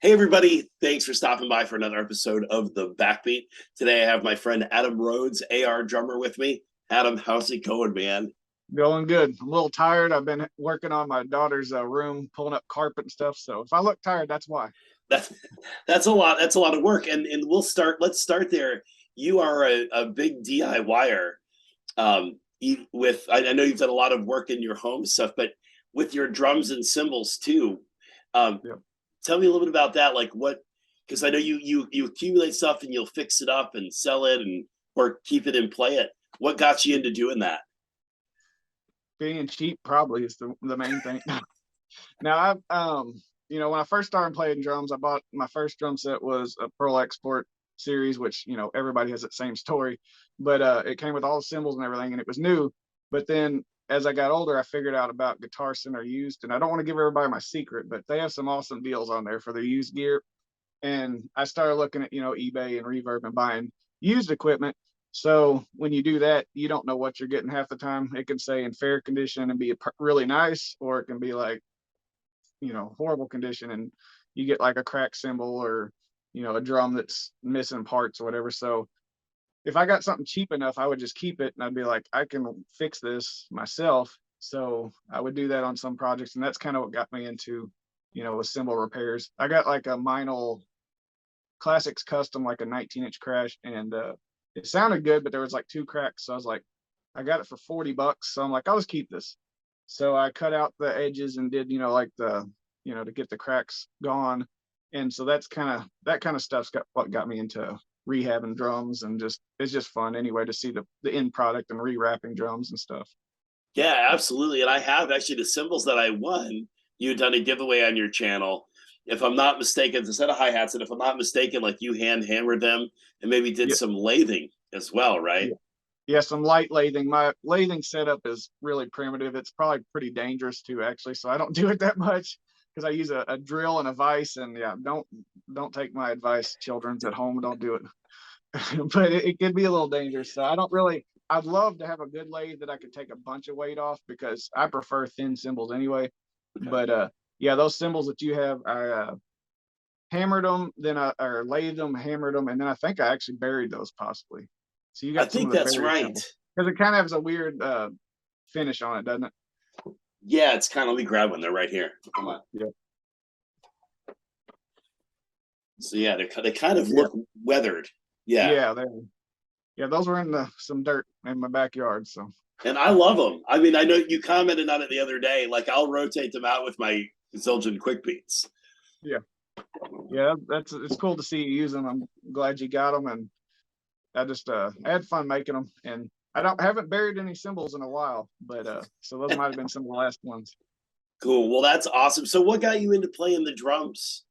Hey, everybody. Thanks for stopping by for another episode of The Backbeat. Today, I have my friend Adam Rhodes, AR drummer, with me. Adam, how's it going, man? Going good. I'm a little tired. I've been working on my daughter's room, pulling up carpet and stuff. So if I look tired, that's why. That's that's a lot. That's a lot of work. And we'll start. Let's start there. You are a big DIYer. I know you've done a lot of work in your home stuff, but with your drums and cymbals too. Um, Yep. Tell me a little bit about that. Like what? Because I know you accumulate stuff and you'll fix it up and sell it and or keep it and play it. What got you into doing that? Being cheap probably is the main thing. Now when I first started playing drums, I bought my first drum set was a Pearl Export series, which everybody has that same story, but it came with all the cymbals and everything, and it was new. But then as I got older, I figured out about Guitar Center used, and I don't want to give everybody my secret, but they have some awesome deals on there for their used gear. And I started looking at eBay and Reverb and buying used equipment. So when you do that, you don't know what you're getting half the time. It can say in fair condition and be really nice, or it can be like horrible condition and you get like a cracked cymbal or a drum that's missing parts or whatever. So if I got something cheap enough, I would just keep it and I'd be like, I can fix this myself. So I would do that on some projects, and that's kind of what got me into with cymbal repairs. I got like a Meinl Classics Custom, like a 19-inch crash, and it sounded good, but there was like two cracks. So I was like, I got it for $40, so I'm like, I'll just keep this. So I cut out the edges and did like the to get the cracks gone. And so that kind of stuff's what got me into rehabbing drums, and it's just fun anyway to see the end product and rewrapping drums and stuff. Yeah, absolutely. And I have actually the cymbals that I won. You had done a giveaway on your channel. If I'm not mistaken, it's a set of hi-hats, and if I'm not mistaken, like you hand hammered them and maybe did Yeah, some lathing as well, right? yeah, yeah, some light lathing. My lathing setup is really primitive. It's probably pretty dangerous too, actually. So I don't do it that much because I use a drill and a vise. And yeah, don't take my advice, children's at home. Don't do it. But it can be a little dangerous. So I don't really. I'd love to have a good lathe that I could take a bunch of weight off, because I prefer thin cymbals anyway. Okay. But yeah, those cymbals that you have, I hammered them, then I or lathed them, hammered them, and then I think I actually buried those possibly. So you I got some think of the that's buried right. cymbals, because it kind of has a weird finish on it, doesn't it? Yeah, it's kind of, let me grab one. They're right here. Come on. Yeah. So yeah, they kind of Yeah. look weathered. Yeah. Yeah, those were in some dirt in my backyard. So And I love them. I mean, I know you commented on it the other day. Like I'll rotate them out with my Zildjian quick beats. yeah, it's cool to see you use them. I'm glad you got them, and I had fun making them. And I haven't buried any cymbals in a while, but so those might have been some of the last ones. Cool. Well, that's awesome. So what got you into playing the drums?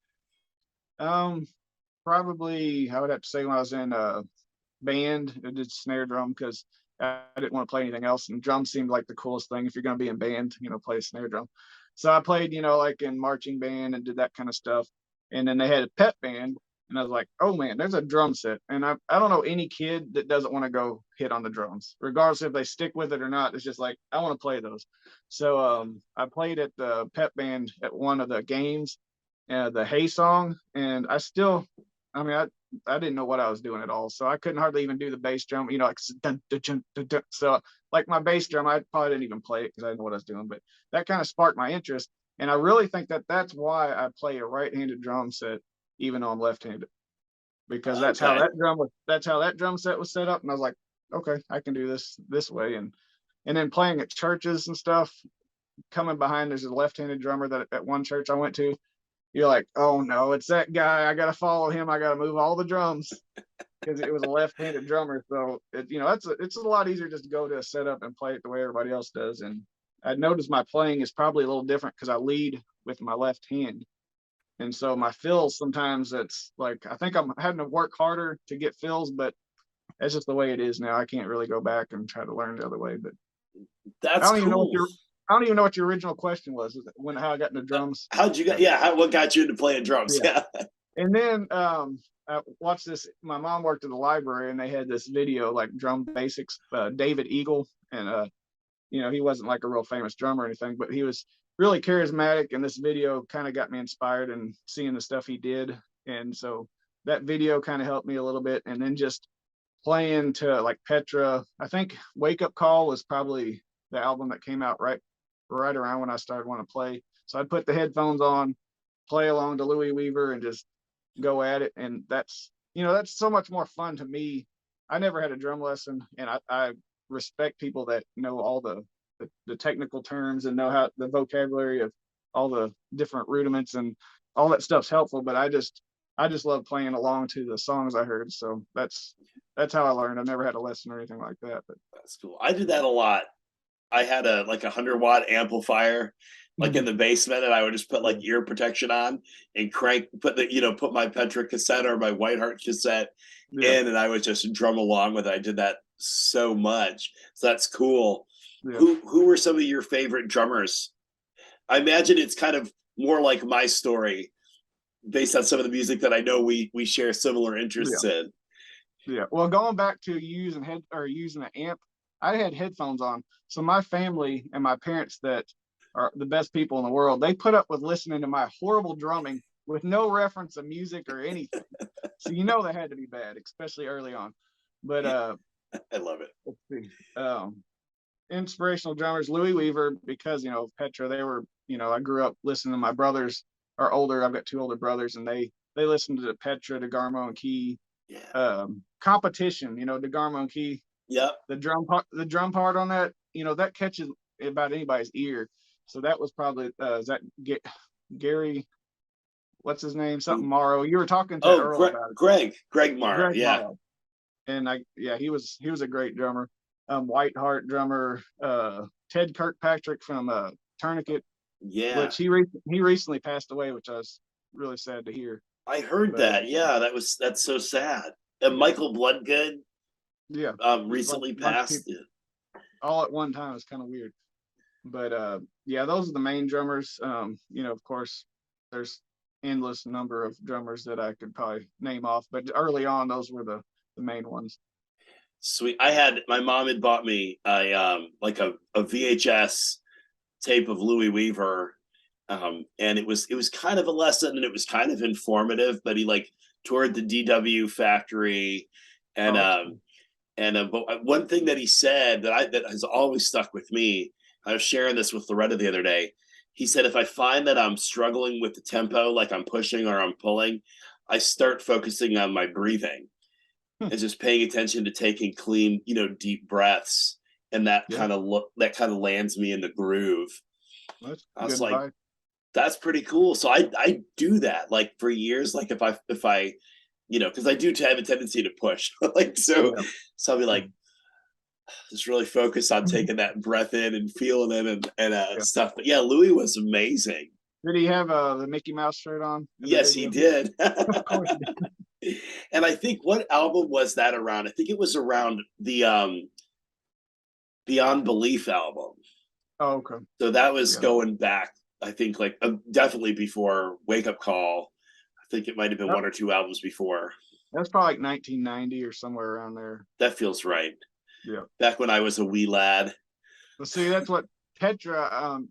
Probably I would have to say when I was in a band, I did snare drum because I didn't want to play anything else, and drums seemed like the coolest thing if you're going to be in band, play a snare drum. So I played, like in marching band and did that kind of stuff. And then they had a pep band, and I was like, oh man, there's a drum set. And I don't know any kid that doesn't want to go hit on the drums, regardless if they stick with it or not. It's just like, I want to play those. So I played at the pep band at one of the games, the Hey song, and I mean, I didn't know what I was doing at all, so I couldn't hardly even do the bass drum. Like dun, dun, dun, dun, dun. So like my bass drum, I probably didn't even play it because I didn't know what I was doing. But that kind of sparked my interest, and I really think that's why I play a right-handed drum set even though I'm left-handed, because that's how Okay. that drum set was set up. And I was like, okay, I can do this way. And then playing at churches and stuff, coming behind, there's a left-handed drummer that at one church I went to. You're like, oh no, it's that guy. I got to follow him. I got to move all the drums, because it was a left-handed drummer. So it's a lot easier just to go to a setup and play it the way everybody else does. And I noticed my playing is probably a little different because I lead with my left hand. And so my fills, sometimes it's like, I think I'm having to work harder to get fills, but that's just the way it is now. I can't really go back and try to learn the other way. But I That's don't even know cool. I don't even know what your original question was, how I got into drums. How'd you get? Yeah, what got you into playing drums? Yeah. Yeah. And then I watched this. My mom worked at the library, and they had this video like drum basics. David Eagle, and he wasn't like a real famous drummer or anything, but he was really charismatic, and this video kind of got me inspired and seeing the stuff he did. And so that video kind of helped me a little bit. And then just playing to like Petra. I think Wake Up Call was probably the album that came out right around when I started wanting to play. So I'd put the headphones on, play along to Louis Weaver, and just go at it. And that's, you know, that's so much more fun to me. I never had a drum lesson, and I respect people that know all the technical terms and know how the vocabulary of all the different rudiments, and all that stuff's helpful. But I just love playing along to the songs I heard. So that's how I learned. I never had a lesson or anything like that. But That's cool. I did that a lot. I had a 100-watt amplifier like in the basement, and I would just put like ear protection on and put my Petra cassette or my Whiteheart cassette in, and I would just drum along with it. I did that so much. So that's cool. Yeah. Who were some of your favorite drummers? I imagine it's kind of more like my story based on some of the music that I know we share similar interests in. Yeah. Well, going back to using an amp, I had headphones on. So my family and my parents, that are the best people in the world, they put up with listening to my horrible drumming with no reference of music or anything. So you know that had to be bad, especially early on. But I love it. Let's see. Inspirational drummers, Louis Weaver, because Petra, they were, I grew up listening to, my brothers are older. I've got two older brothers, and they listened to Petra, DeGarmo and Key. Yeah. Competition, DeGarmo and Key. Yep. The drum part on that, that catches about anybody's ear. So that was probably is that Gary, what's his name? Something Morrow. You were talking to Earl about it. Greg Morrow. Yeah. Morrow. And he was a great drummer. Whiteheart drummer, Ted Kirkpatrick from Tourniquet. Yeah. Which he recently passed away, which I was really sad to hear. I heard that. Yeah, that's so sad. And Michael Bloodgood. Yeah. Recently passed. All at one time. It's kind of weird. But those are the main drummers. Of course, there's endless number of drummers that I could probably name off, but early on, those were the main ones. Sweet. My mom had bought me a VHS tape of Louis Weaver, and it was kind of a lesson, and it was kind of informative. But he toured the DW factory, and but one thing that he said that has always stuck with me. I was sharing this with Loretta the other day. He said, if I find that I'm struggling with the tempo, like I'm pushing or I'm pulling, I start focusing on my breathing and just paying attention to taking clean, deep breaths. And that kind of lands me in the groove. I was like, that's pretty cool. So I do that for years. If I because I do have a tendency to push. So I'll be like, just really focus on taking that breath in and feeling it and stuff. But yeah, Louis was amazing. Did he have the Mickey Mouse shirt on? Yes, he did. Of course he did. And I think, what album was that around? I think it was around the Beyond Belief album. Oh, okay. So that was going back, I think, definitely before Wake Up Call. I think it might have been one or two albums before. That's probably 1990 or somewhere around there. That feels right. Yeah. Back when I was a wee lad. Well, see, that's what Petra,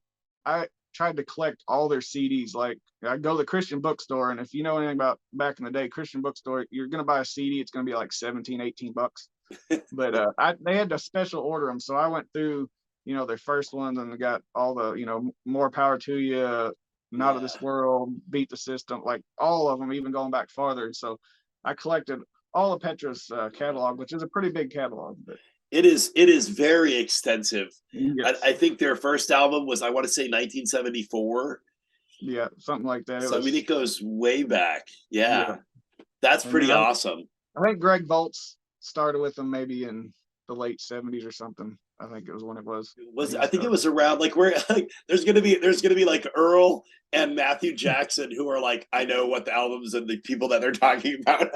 I tried to collect all their CDs. I go to the Christian bookstore, and if you know anything about back in the day, Christian bookstore, you're going to buy a CD, it's going to be like 17, 18 bucks. But they had to special order them. So I went through, their first ones, and got all the, More Power to You, Not of This World, Beat the System, all of them, even going back farther. So I collected all of Petra's catalog, which is a pretty big catalog. But it is very extensive. Yes. I think their first album was, I want to say, 1974. Yeah, something like that. It goes way back. Yeah. That's pretty awesome. I think Greg Voltz started with them maybe in the late 70s or something. I think it was when it was. I think it was around where there's gonna be Earl and Matthew Jackson, who are I know what the albums and the people that they're talking about.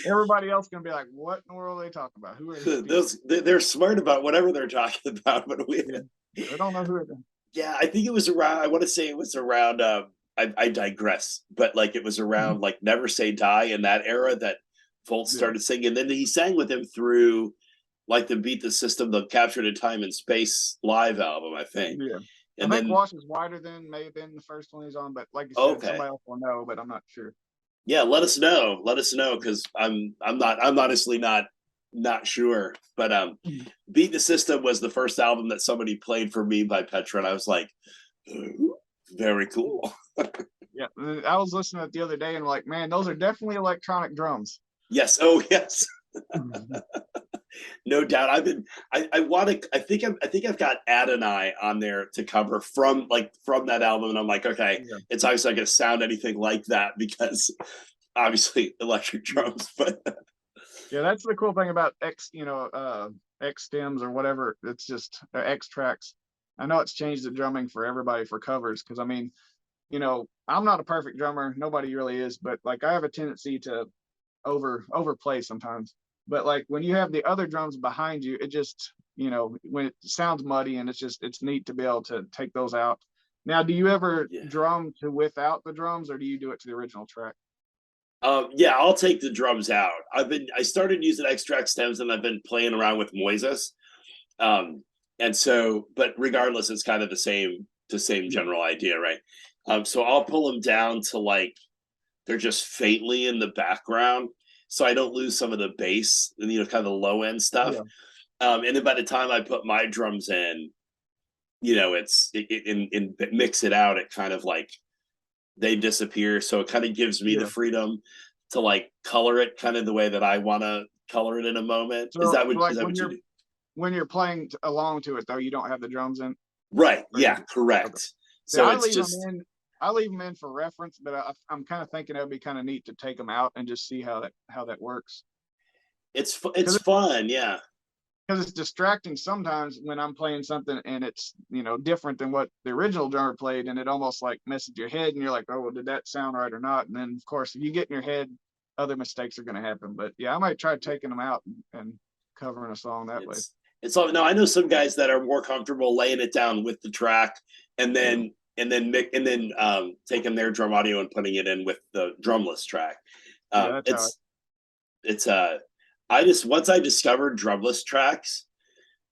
Everybody else gonna be like, what in the world are they talking about? Who are those? They're smart about whatever they're talking about, but I don't know who it is. Yeah, I think it was around. I want to say it was around. I digress, but it was around Never Say Die in that era that Voltz started singing. And then he sang with him through the Beat the System, the Captured in Time and Space live album, I think. Yeah. I And think then, Wash is Wider Than may have been the first one he's on, but like you said, okay, somebody else will know, but I'm not sure. yeah, let us know. Let us know, because I'm honestly not sure. But Beat the System was the first album that somebody played for me by Petra, and I was like, ooh, very cool. Yeah, I was listening to it the other day and like, man, those are definitely electronic drums. Yes. Oh, yes. Mhm. No doubt. I want to, I think I've got Adonai on there to cover from that album. And I'm like, okay, Yeah. it's obviously not going to sound anything like that because obviously electric drums, but Yeah, that's the cool thing about X stems or whatever. It's just X tracks. I know it's changed the drumming for everybody for covers because I mean, I'm not a perfect drummer. Nobody really is, but like I have a tendency to overplay sometimes. But like when you have the other drums behind you, it just, when it sounds muddy and it's neat to be able to take those out. Now, do you ever yeah. drum to without the drums or do you do it to the original track? Yeah, I'll take the drums out. I started using extract stems and I've been playing around with Moises. Um, and so, but regardless, it's kind of the same Yeah. general idea, right? So I'll pull them down to like they're just faintly in the background, so I don't lose some of the bass and kind of the low end stuff. Yeah. And then by the time I put my drums in, in mix it out, it kind of like they disappear. So it kind of gives me the Yeah. freedom to like color it kind of the way that I want to color it in a moment. So Is like that what you do? when you're playing along to it though, you don't have the drums in, Right. or you Yeah. do? Okay. Correct. See, So it's just I leave them in for reference, but I'm kind of thinking it would be kind of neat to take them out and just see how that works. it's fun. Yeah. Because it's distracting sometimes when I'm playing something and it's different than what the original drummer played, and it almost like messes your head, and you're like, oh, well, did that sound right or not? And then of course, if you get in your head, other mistakes are going to happen. But yeah, I might try taking them out and covering a song that way. It's all no. I know some guys that are more comfortable laying it down with the track and Yeah, then taking their drum audio and putting it in with the drumless track. yeah, that's how. It's I just once I discovered drumless tracks,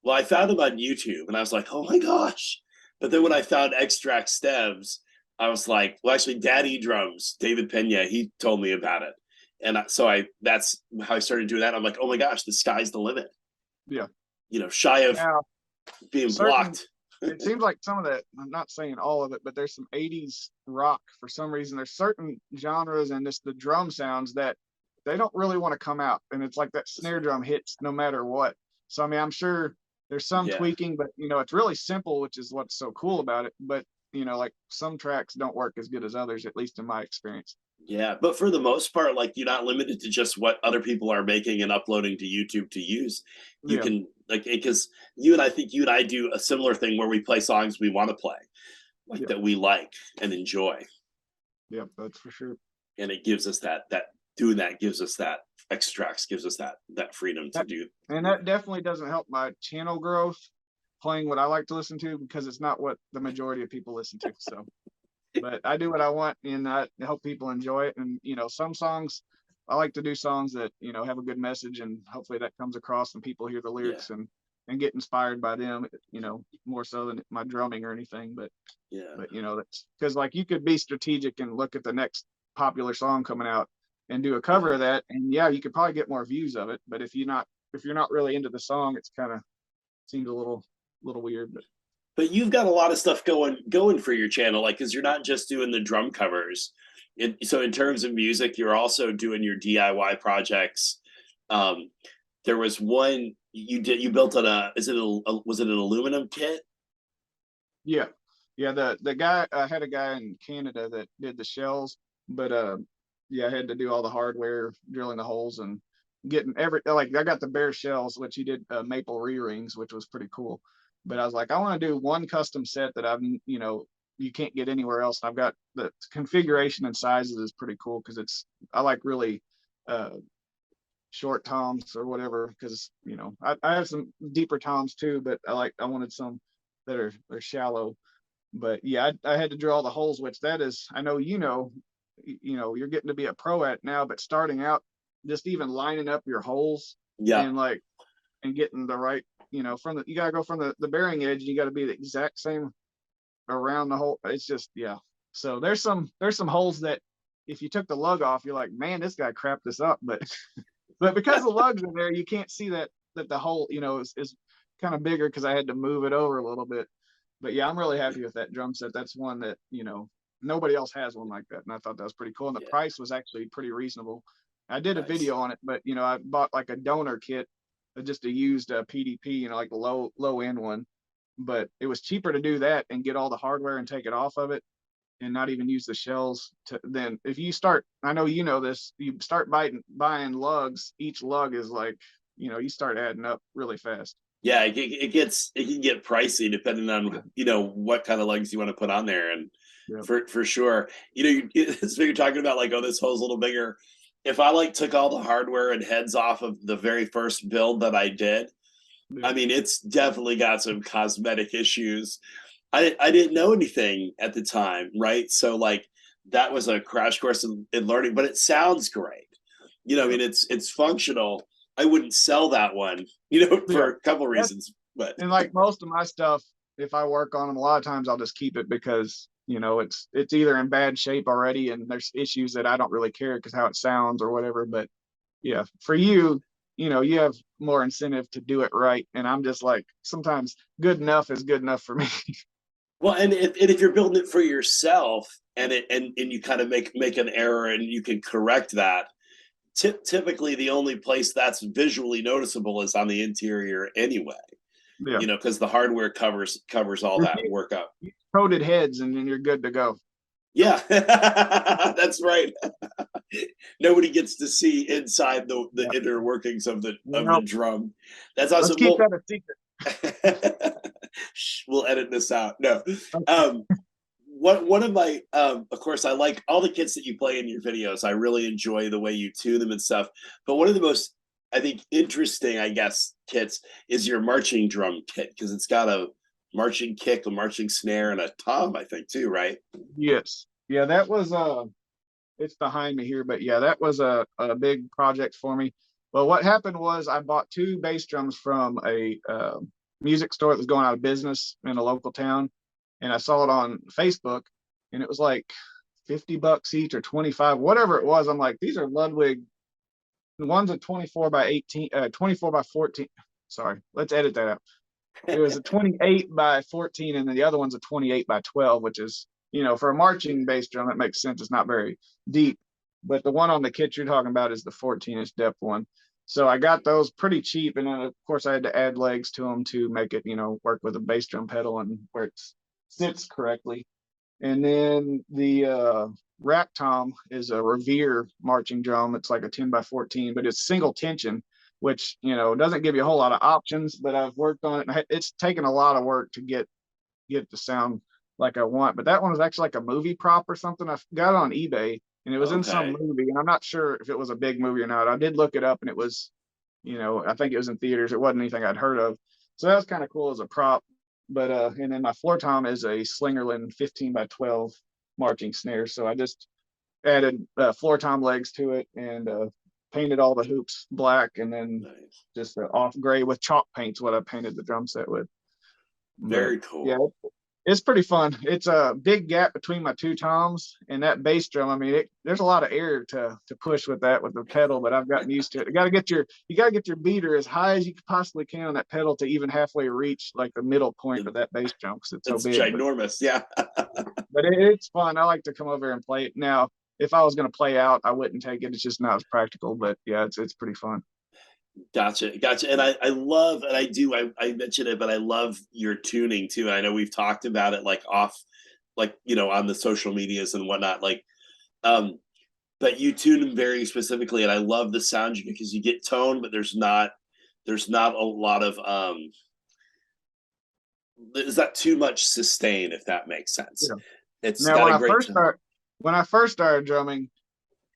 well, I found them on YouTube and I was like, oh my gosh. But then when I found extract stems, I was like, well, actually, Daddy Drums, David Pena, he told me about it. And that's how I started doing that. I'm like, oh my gosh, the sky's the limit. Yeah. Shy of Now, being certain blocked. it seems like some of that, I'm not saying all of it, but there's some 80s rock for some reason. There's certain genres and just the drum sounds that they don't really want to come out. And it's like that snare drum hits no matter what. So, I mean, I'm sure there's some Yeah. tweaking, but, it's really simple, which is what's so cool about it. But, like some tracks don't work as good as others, at least in my experience. Yeah, but for the most part, like you're not limited to just what other people are making and uploading to YouTube to use. You Yeah. can like because I think you and I do a similar thing where we play songs we want to play, like Yeah. that we like and enjoy, Yeah. That's for sure. and it gives us that doing that gives us that extracts gives us that freedom to That, do. and that definitely doesn't help my channel growth playing what I like to listen to because it's not what the majority of people listen to. So. But I do what I want and I help people enjoy it. And, some songs, I like to do songs that, have a good message and hopefully that comes across and people hear the Yeah, lyrics and get inspired by them, more so than my drumming or anything. yeah, That's because like you could be strategic and look at the next popular song coming out and do a yeah. cover of that. And yeah, you could probably get more views of it. But if you're not really into the song, it's kind of seems a little weird, But you've got a lot of stuff going for your channel, like because you're not just doing the drum covers. So in terms of music, you're also doing your DIY projects. Um, there was one you built on was it an aluminum kit? yeah. Yeah, the guy I had a guy in Canada that did the shells, but yeah, I had to do all the hardware, drilling the holes and getting I got the bare shells, which he did maple re-rings, which was pretty cool. But I was like, I want to do one custom set that you can't get anywhere else. And I've got the configuration and sizes is pretty cool because I like really uh short toms or whatever because I have some deeper toms too, but I wanted some that are shallow. But yeah, I had to drill all the holes, which that is, I know you're getting to be a pro at now, but starting out, just even lining up your holes Yeah, and and getting the right, you gotta go from the bearing edge, you gotta be the exact same around the whole. It's just, yeah. So there's some holes that if you took the lug off, you're like, man, this guy crapped this up. But because the lug's in there, you can't see that the hole, is kind of bigger because I had to move it over a little bit. But yeah, I'm really happy with that drum set. That's one that, nobody else has one like that. And I thought that was pretty cool. And the Yeah. price was actually pretty reasonable. I did a Nice. video on it, but I bought like a donor kit, just a used PDP, like the low end one. But it was cheaper to do that and get all the hardware and take it off of it and not even use the shells. Then if you start, I know this, you start buying lugs, each lug is like, you start adding up really fast. Yeah, it can get pricey depending on what kind of lugs you want to put on there, and for sure, it's you're talking about like, oh, this hole's a little bigger. If I like took all the hardware and heads off of the very first build that I did, I mean, it's definitely got some cosmetic issues. I didn't know anything at the time, right? So like that was a crash course in learning, but it sounds great. I mean, it's functional. I wouldn't sell that one, for a couple reasons. But and like most of my stuff, if I work on them, a lot of times I'll just keep it because it's either in bad shape already and there's issues that I don't really care because how it sounds or whatever. But yeah, for you, you have more incentive to do it right. And I'm just like, sometimes good enough is good enough for me. well, and if you're building it for yourself and you kind of make an error and you can correct that, typically the only place that's visually noticeable is on the interior anyway. Yeah. Because the hardware covers all that work up. Coated heads and then you're good to go. Yeah, that's right. Nobody gets to see inside the inner workings of the drum. That's awesome. Let's keep that a secret. We'll edit this out. No. One of my of course, I like all the kits that you play in your videos. I really enjoy the way you tune them and stuff. But one of the most, I think, interesting, I guess, kits is your marching drum kit, because it's got a marching kick, a marching snare, and a tom, I think, too, right? Yes. Yeah, that was it's behind me here, but yeah, that was a big project for me. Well, what happened was I bought 2 bass drums from a music store that was going out of business in a local town, and I saw it on Facebook, and it was like $50 each or 25, whatever it was. I'm like, these are Ludwig. One's a 24 by 18, 24 by 14. Sorry, let's edit that out. It was a 28 by 14, and then the other one's a 28 by 12, which is, for a marching bass drum, it makes sense. It's not very deep, but the one on the kit you're talking about is the 14-inch depth one. So I got those pretty cheap, and then of course I had to add legs to them to make it, work with a bass drum pedal and where it sits correctly. And then the rack tom is a Revere marching drum. It's like a 10 by 14, but it's single tension, which doesn't give you a whole lot of options. But I've worked on it. It's taken a lot of work to get the sound like I want. But that one was actually like a movie prop or something. I got it on eBay, and it was in some movie, and I'm not sure if it was a big movie or not. I did look it up, and it was, I think it was in theaters. It wasn't anything I'd heard of, so that was kind of cool as a prop. But and then my floor tom is a Slingerland 15 by 12 marching snare. So I just added floor tom legs to it and painted all the hoops black, and then just off gray with chalk paint's what I painted the drum set with. Very cool. Yeah, it's pretty fun. It's a big gap between my 2 toms and that bass drum. I mean, there's a lot of air to push with the pedal, but I've gotten used to it. You gotta get your beater as high as you possibly can on that pedal to even halfway reach like the middle point of that bass drum, because it's so big. Ginormous, yeah. But it's fun. I like to come over and play it. Now, if I was going to play out, I wouldn't take it. It's just not as practical. But yeah, it's pretty fun. Gotcha. And I love, and I mentioned it, but I love your tuning too. I know we've talked about it like off, like, on the social medias and whatnot, like, but you tune them very specifically. And I love the sound because you get tone, but there's not a lot of, there's not too much sustain, if that makes sense. Yeah. It's now, when I first started drumming,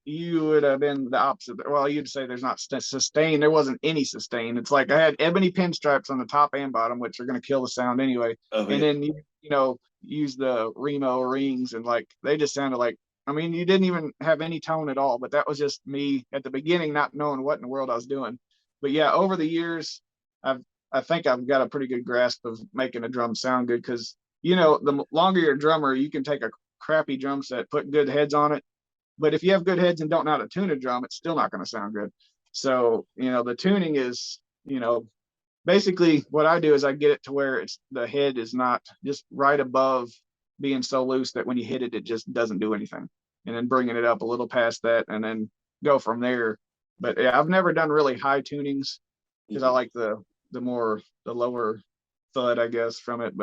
you would have been the opposite. Well, you'd say there's not sustain. There wasn't any sustain. It's like I had ebony pinstripes on the top and bottom, which are going to kill the sound anyway. And then you use the Remo rings, and like they just sounded like, I mean, you didn't even have any tone at all. But that was just me at the beginning, not knowing what in the world I was doing. But yeah, over the years, I think I've got a pretty good grasp of making a drum sound good, because you know, the longer you're a drummer, you can take a crappy drum set, put good heads on it. But if you have good heads and don't know how to tune a drum, it's still not going to sound good. So, you know, the tuning is, you know, basically what I do is I get it to where it's the head is not just right above being so loose that when you hit it, it just doesn't do anything. And then bringing it up a little past that and then go from there. But yeah, I've never done really high tunings because I Mhm. like the lower thud, I guess, from it.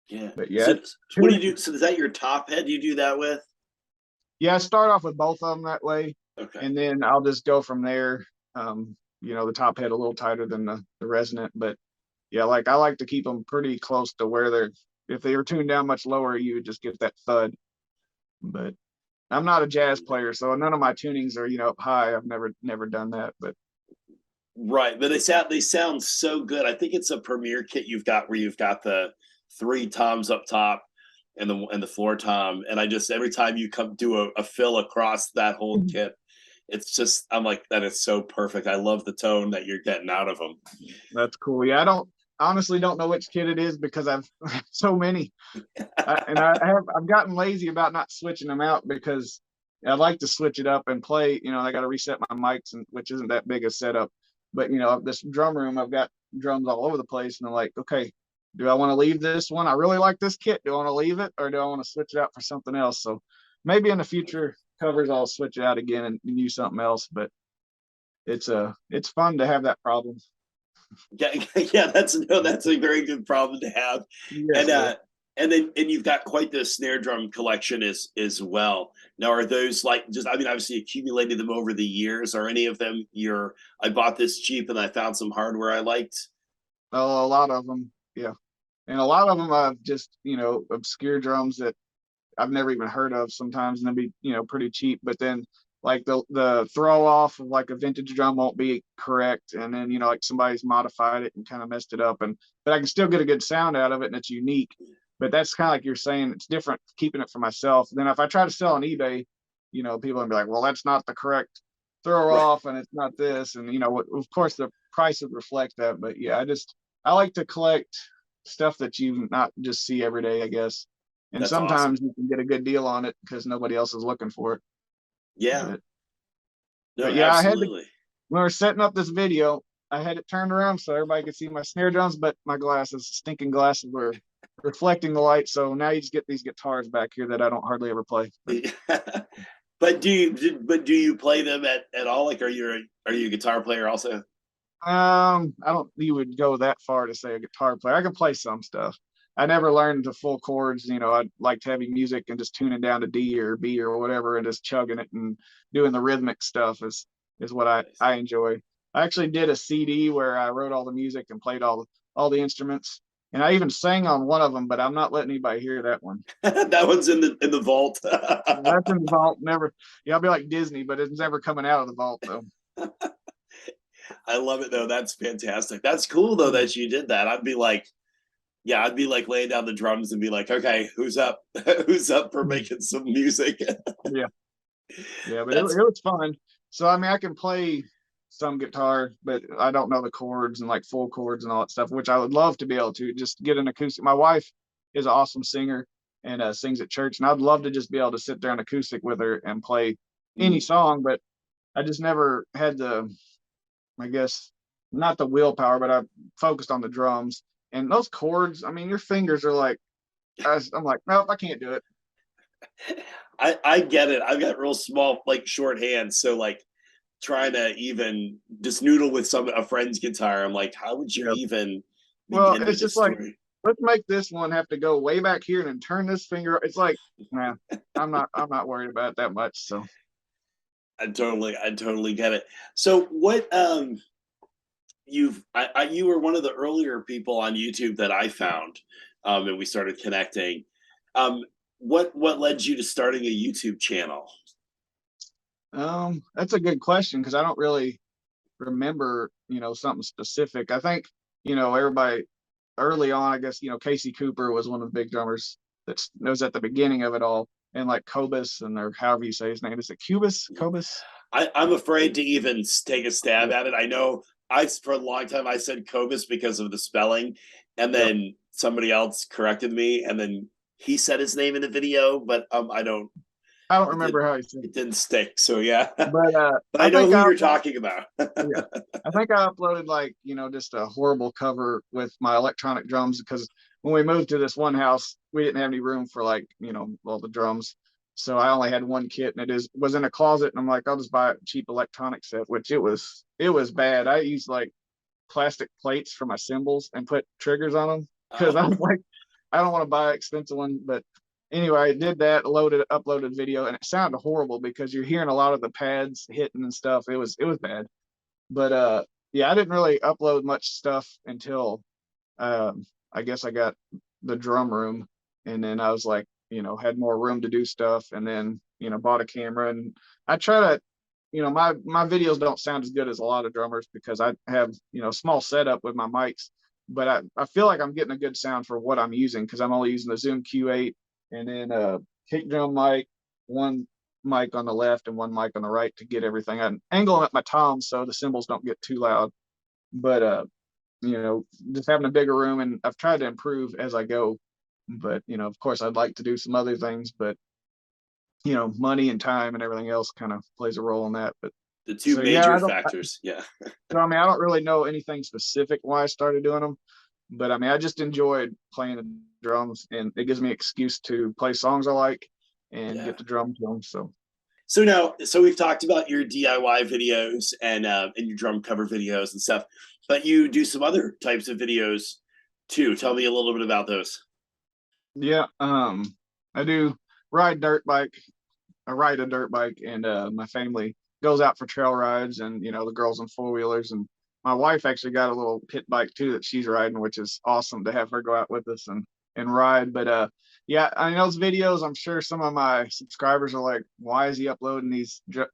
Yeah. But yeah, So what do you tuning. do? So is that your top head you do that with? Yeah, I start off with both of them that way, Okay. and then I'll just go from there. You know, the top head a little tighter than the resonant, but yeah, like I like to keep them pretty close to where they're. If they were tuned down much lower, you would just get that thud. But I'm not a jazz player, so none of my tunings are, you know, up high. I've never done that, but Right, but they sound so good. I think it's a Premier kit you've got where you've got the three toms up top and the floor tom, and I just every time you come do a fill across that whole kit, it's just I'm like that is so perfect. I love the tone that you're getting out of them. that's cool. Yeah, I don't honestly don't know which kit it is because I've so many. I've gotten lazy about not switching them out because I like to switch it up and play. You know, I got to reset my mics, and which isn't that big a setup. But you know, this drum room, I've got drums all over the place, and I'm like, okay, do I want to leave this one? I really like this kit. Do I want to leave it, or do I want to switch it out for something else? So maybe in the future covers, I'll switch it out again and use something else. But it's fun to have that problem. Yeah, yeah, that's no, that's a very good problem to have. Yes, And it is. and you've got quite the snare drum collection as well. Now, are those like just I mean, obviously accumulated them over the years? Are any of them your I bought this cheap and I found some hardware I liked? A lot of them, yeah. And a lot of them I've just, you know, obscure drums that I've never even heard of sometimes, and they'll be, you know, pretty cheap. But then like the throw off of like a vintage drum won't be correct, and then you know like somebody's modified it and kind of messed it up, and but I can still get a good sound out of it, and it's unique. But that's kind of like you're saying, it's different keeping it for myself. Then if I try to sell on eBay, you know, people will be like, well, that's not the correct throw Right. off, and it's not this, and you know, of course the price would reflect that. But yeah, I like to collect stuff that you not just see every day, I guess. And That's awesome. sometimes you can get a good deal on it because nobody else is looking for it. Yeah. But No, but yeah, I had to absolutely. when we were setting up this video, I had it turned around so everybody could see my snare drums, but my glasses, stinking glasses, were reflecting the light. So now you just get these guitars back here that I don't hardly ever play. But But do you play them at all? Like are you a guitar player also? I don't you would go that far to say a guitar player. I can play some stuff. I never learned to full chords. You know, I liked heavy music and just tuning down to D or B or whatever and just chugging it and doing the rhythmic stuff is what Nice. I enjoy. I actually did a CD where I wrote all the music and played all the instruments. And I even sang on one of them, but I'm not letting anybody hear that one. That one's in the vault. That's in the vault. Never. Yeah, I'll be like Disney, but it's never coming out of the vault though. I love it though. That's fantastic. That's cool though that you did that. I'd be like laying down the drums and be like, okay, who's up? Who's up for making some music? Yeah. Yeah, but it That's was fun. So I mean, I can play some guitar, but I don't know the chords and like full chords and all that stuff, which I would love to be able to just get an acoustic. My wife is an awesome singer and sings at church, and I'd love to just be able to sit there on acoustic with her and play any song, but I just never had I guess, not the willpower, but I focused on the drums and those chords. I mean, your fingers are like, I'm like, nope, I can't do it. I get it. I've got real small, like short hands. So like trying to even just noodle with a friend's guitar. I'm like, how would you Yeah. even Well, begin to it's just like, destroy? let's make this one have to go way back here and then turn this finger. It's like, nah, I'm not worried about it that much. So, I totally get it. So what you were one of the earlier people on YouTube that I found, and we started connecting. Um, what led you to starting a YouTube channel? that's a good question because I don't really remember, you know, something specific. I think, you know, everybody early on, I guess, you know, Casey Cooper was one of the big drummers that was at the beginning of it all. And like Cobus and or however you say his name, is it Cubus? Cobus? I'm afraid to even take a stab Yeah. at it. I know I for a long time I said Cobus because of the spelling, and Yep. then somebody else corrected me, and then he said his name in the video, but I don't. I don't It remember didn't, how he said it didn't stick. So yeah, it. but I I know think who you're talking about. yeah, I think I uploaded like, just a horrible cover with my electronic drums because when we moved to this one house, we didn't have any room for like, all the drums. So I only had one kit and was in a closet, and I'm like, I'll just buy a cheap electronic set, which it was bad. I used like plastic plates for my cymbals and put triggers on them because I was Oh, like, I don't want to buy an expensive one. But anyway, I did that, uploaded video, and it sounded horrible because you're hearing a lot of the pads hitting and stuff. It was bad. But yeah, I didn't really upload much stuff until I guess I got the drum room, and then I was like, had more room to do stuff, and then bought a camera, and I try to, my videos don't sound as good as a lot of drummers because I have small setup with my mics, but I feel like I'm getting a good sound for what I'm using because I'm only using the Zoom Q8 and then kick drum mic, one mic on the left and one mic on the right to get everything. I'm angling at my toms so the cymbals don't get too loud. But just having a bigger room, and I've tried to improve as I go. But of course, I'd like to do some other things, but money and time and everything else kind of plays a role in that. But the two so yeah, major factors. Yeah. so I mean, I don't really know anything specific why I started doing them, but I mean, I just enjoyed playing the drums, and it gives me an excuse to play songs I like and Yeah. get the drum to them. So So now, so we've talked about your DIY videos and your drum cover videos and stuff, but you do some other types of videos too. Tell me a little bit about those. yeah, I do ride dirt bike. I ride a dirt bike, and my family goes out for trail rides, and the girls on four wheelers, and my wife actually got a little pit bike too that she's riding, which is awesome to have her go out with us and ride. But yeah, I mean those videos. I'm sure some of my subscribers are like, "Why is he uploading these dirt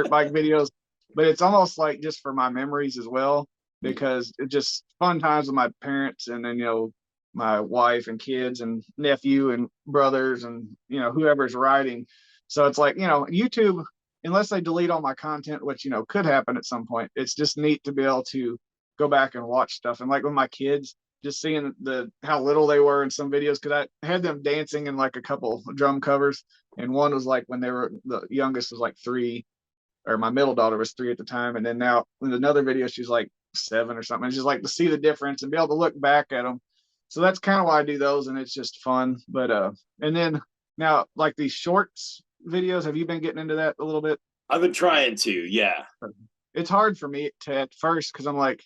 bike videos?" But it's almost like just for my memories as well, because it's just fun times with my parents, and then my wife and kids and nephew and brothers and whoever's riding. So it's like, YouTube, unless they delete all my content, which, could happen at some point, it's just neat to be able to go back and watch stuff. And like with my kids, just seeing how little they were in some videos, because I had them dancing in like a couple drum covers. And one was like when the youngest was like 3, or my middle daughter was 3 at the time. And then now in another video, she's like 7 or something. It's just like to see the difference and be able to look back at them. So that's kind of why I do those, and it's just fun. But and then now like these shorts videos, have you been getting into that a little bit? I've been trying to, yeah. It's hard for me to at first because I'm like,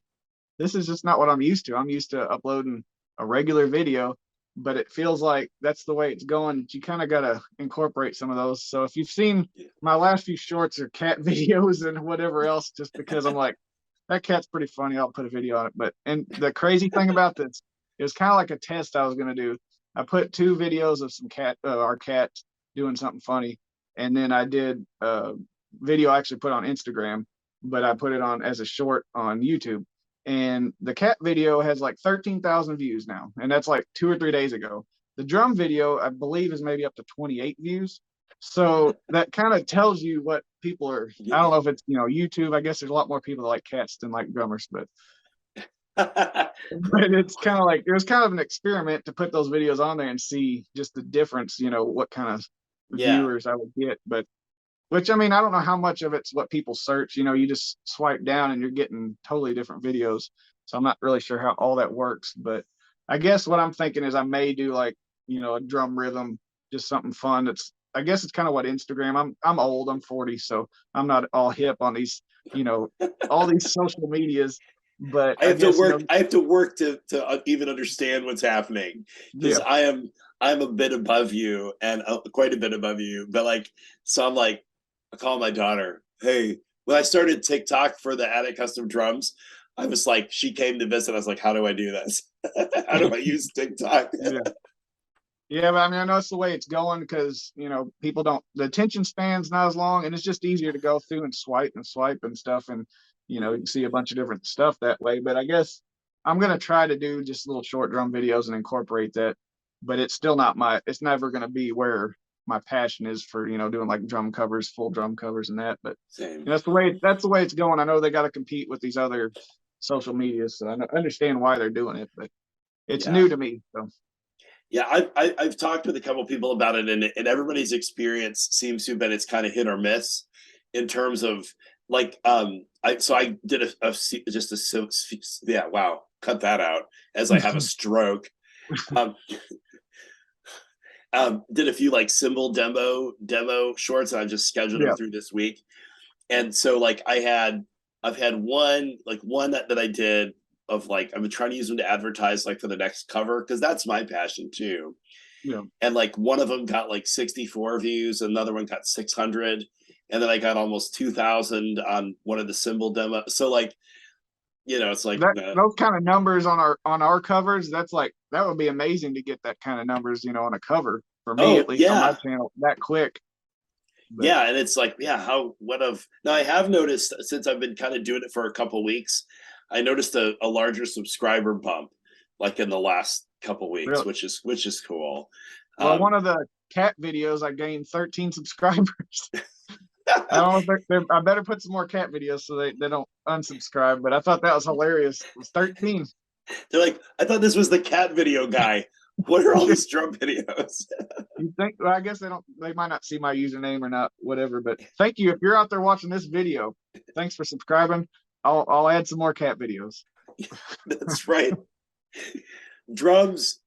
this is just not what I'm used to. I'm used to uploading a regular video, but it feels like that's the way it's going. You kind of got to incorporate some of those. So if you've seen my last few shorts are cat videos and whatever else, just because I'm like, that cat's pretty funny, I'll put a video on it. But and the crazy thing about this, it was kind of like a test I was going to do. I put 2 videos of our cat doing something funny, and then I did a video I actually put on Instagram, but I put it on as a short on YouTube. And the cat video has like 13,000 views now, and that's like 2 or 3 days ago. The drum video, I believe, is maybe up to 28 views. So that kind of tells you what people are. I don't know if it's YouTube. I guess there's a lot more people that like cats than like drummers, but it's kind of like it was kind of an experiment to put those videos on there and see just the difference. What kind of Yeah. viewers I would get, but which I mean, I don't know how much of it's what people search. You just swipe down and you're getting totally different videos. So I'm not really sure how all that works, but I guess what I'm thinking is I may do like, a drum rhythm, just something fun. I guess it's kind of what Instagram. I'm old, I'm 40, so I'm not all hip on these, all these social medias. But I I have to guess, work. I have to work to even understand what's happening because yeah, I'm a bit above you and quite a bit above you. But like, so I'm like, I call my daughter. Hey, when I started TikTok for the Attic Custom Drums, I was like, she came to visit. I was like, how do I do this? How do I use TikTok? yeah. Yeah, but I mean, I know it's the way it's going because, people don't, the attention span's not as long, and it's just easier to go through and swipe and stuff. And, you can see a bunch of different stuff that way. But I guess I'm going to try to do just little short drum videos and incorporate that. But it's still not it's never going to be where my passion is for, doing like drum covers, full drum covers and that. But Same. that's the way it's going. I know they got to compete with these other social medias. So I understand why they're doing it. But it's Yeah. new to me. So Yeah, I've talked with a couple people about it, and everybody's experience seems to have been it's kind of hit or miss in terms of like I did just a yeah, wow, cut that out as I have a stroke. Um, did a few like cymbal demo shorts, and I just scheduled them yeah, through this week. And so like I've had one that I did of like I've been trying to use them to advertise like for the next cover because that's my passion too. yeah. And like one of them got like 64 views, another one got 600, and then I got almost 2,000 on one of the cymbal demos. So like it's like Those kind of numbers on our covers, that's like that would be amazing to get that kind of numbers, on a cover for me oh at least on my yeah. channel that quick. But Yeah, and it's like, yeah, how what of now I have noticed since I've been kind of doing it for a couple weeks, I noticed a larger subscriber bump like in the last couple weeks, really, which is cool. well, one of the cat videos I gained 13 subscribers. I don't know if I better put some more cat videos so they don't unsubscribe. But I thought that was hilarious. It was 13. they're like, I thought this was the cat video guy. What are all these drum videos? You think? Well, I guess they might not see my username or not, whatever. But thank you if you're out there watching this video. Thanks for subscribing. I'll add some more cat videos. That's right. Drums,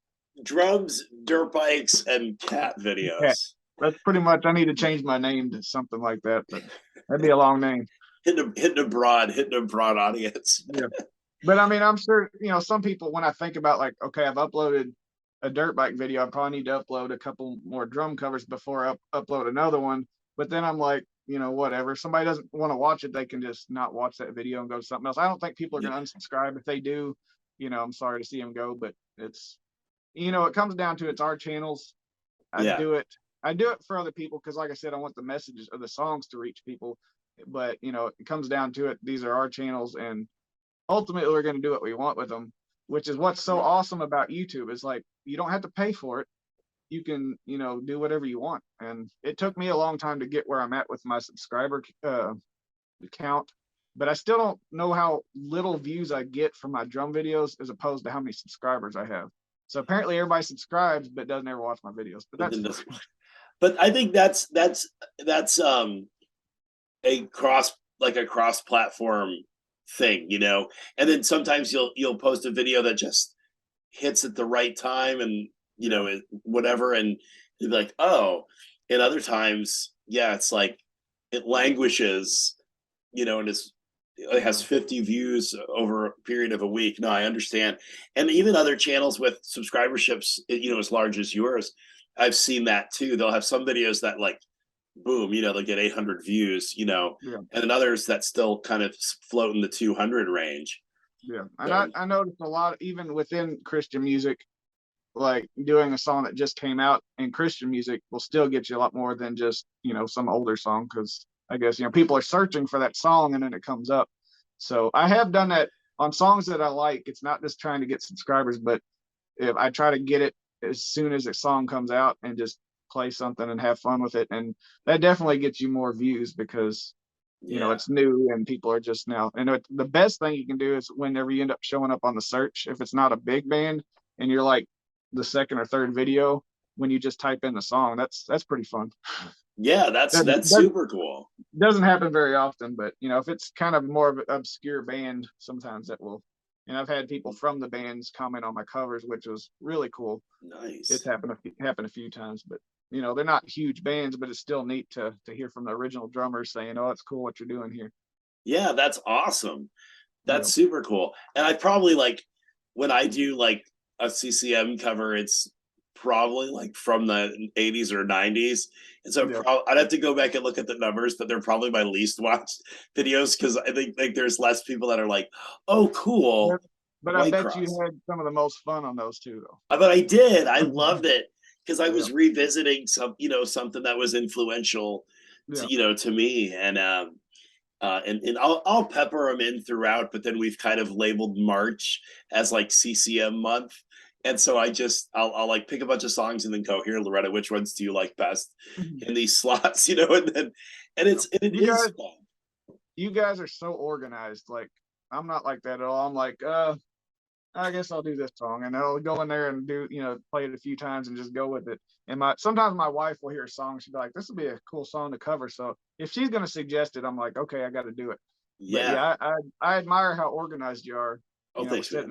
dirt bikes, and cat Cat. videos. That's pretty much. I need to change my name to something like that, but that'd be a long name. Hitting a broad audience. Yeah. But I mean, I'm sure, some people, when I think about like, okay, I've uploaded a dirt bike video, I probably need to upload a couple more drum covers before I upload another one. But then I'm like, whatever. Somebody doesn't want to watch it, they can just not watch that video and go to something else. I don't think people are going to unsubscribe. If they do, I'm sorry to see them go, but it's, it comes down to it's our channels. I Yeah. do it. I do it for other people because, like I said, I want the messages of the songs to reach people. But it comes down to it. These are our channels, and ultimately we're going to do what we want with them, which is what's so awesome about YouTube. Is like you don't have to pay for it. You can do whatever you want. And it took me a long time to get where I'm at with my subscriber count, but I still don't know how little views I get from my drum videos as opposed to how many subscribers I have. So apparently everybody subscribes but doesn't ever watch my videos, but that's but I think that's a cross platform thing, and then sometimes you'll post a video that just hits at the right time and whatever, and you're like, oh, and other times, yeah, it's like it languishes, and it has 50 views over a period of a week. No, I understand. And even other channels with subscriberships, as large as yours, I've seen that too. They'll have some videos that like boom, they'll get 800 views, yeah. and then others that still kind of float in the 200 range. Yeah. And I noticed a lot, even within Christian music, like doing a song that just came out in Christian music will still get you a lot more than just, some older song. Cause I guess, people are searching for that song and then it comes up. So I have done that on songs that I like. It's not just trying to get subscribers, but if I try to get it as soon as a song comes out and just play something and have fun with it. And that definitely gets you more views because, it's new and people are just now. And the best thing you can do is whenever you end up showing up on the search, if it's not a big band and you're like the second or third video, when you just type in the song, that's pretty fun. Yeah, that's super cool. Doesn't happen very often, but if it's kind of more of an obscure band, sometimes that will. And I've had people from the bands comment on my covers, which was really cool. Nice. It's happened a few times, but they're not huge bands, but it's still neat to hear from the original drummers saying, "Oh, it's cool what you're doing here." Yeah, that's awesome. That's super cool. And I probably like when I do like a CCM cover, it's probably like from the 80s or 90s. And so I'd have to go back and look at the numbers, but they're probably my least watched videos because I think like there's less people that are like, oh, cool. But I bet you had some of the most fun on those too, though. But I did. I loved it because I was revisiting something that was influential to me. And I'll pepper them in throughout, but then we've kind of labeled March as like CCM month. And so I'll like pick a bunch of songs and then go, here, Loretta, which ones do you like best in these slots, and then, and it is fun. You guys are so organized. Like, I'm not like that at all. I'm like, I guess I'll do this song, and I'll go in there and do, play it a few times and just go with it. And sometimes my wife will hear a song, she'll be like, "This will be a cool song to cover." So if she's gonna suggest it, I'm like, okay, I got to do it. But Yeah. yeah, I admire how organized you are. Oh, thanks, man.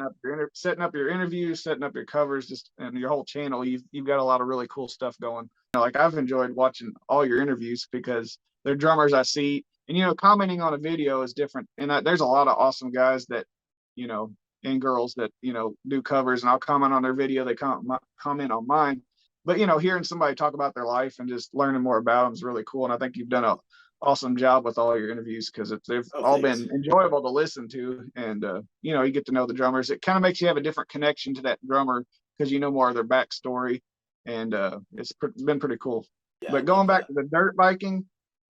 Setting up your interviews, setting up your covers, just and your whole channel. You've got a lot of really cool stuff going. Like I've enjoyed watching all your interviews because they're drummers I see, and commenting on a video is different. And there's a lot of awesome guys that you know and girls that do covers, and I'll comment on their video. They comment on mine. But hearing somebody talk about their life and just learning more about them is really cool. And I think you've done a awesome job with all your interviews because they've Oh, all thanks. been enjoyable to listen to. And you get to know the drummers. It kind of makes you have a different connection to that drummer because you know more of their backstory, and it's been pretty cool. Yeah, I But love going back that. to the dirt biking,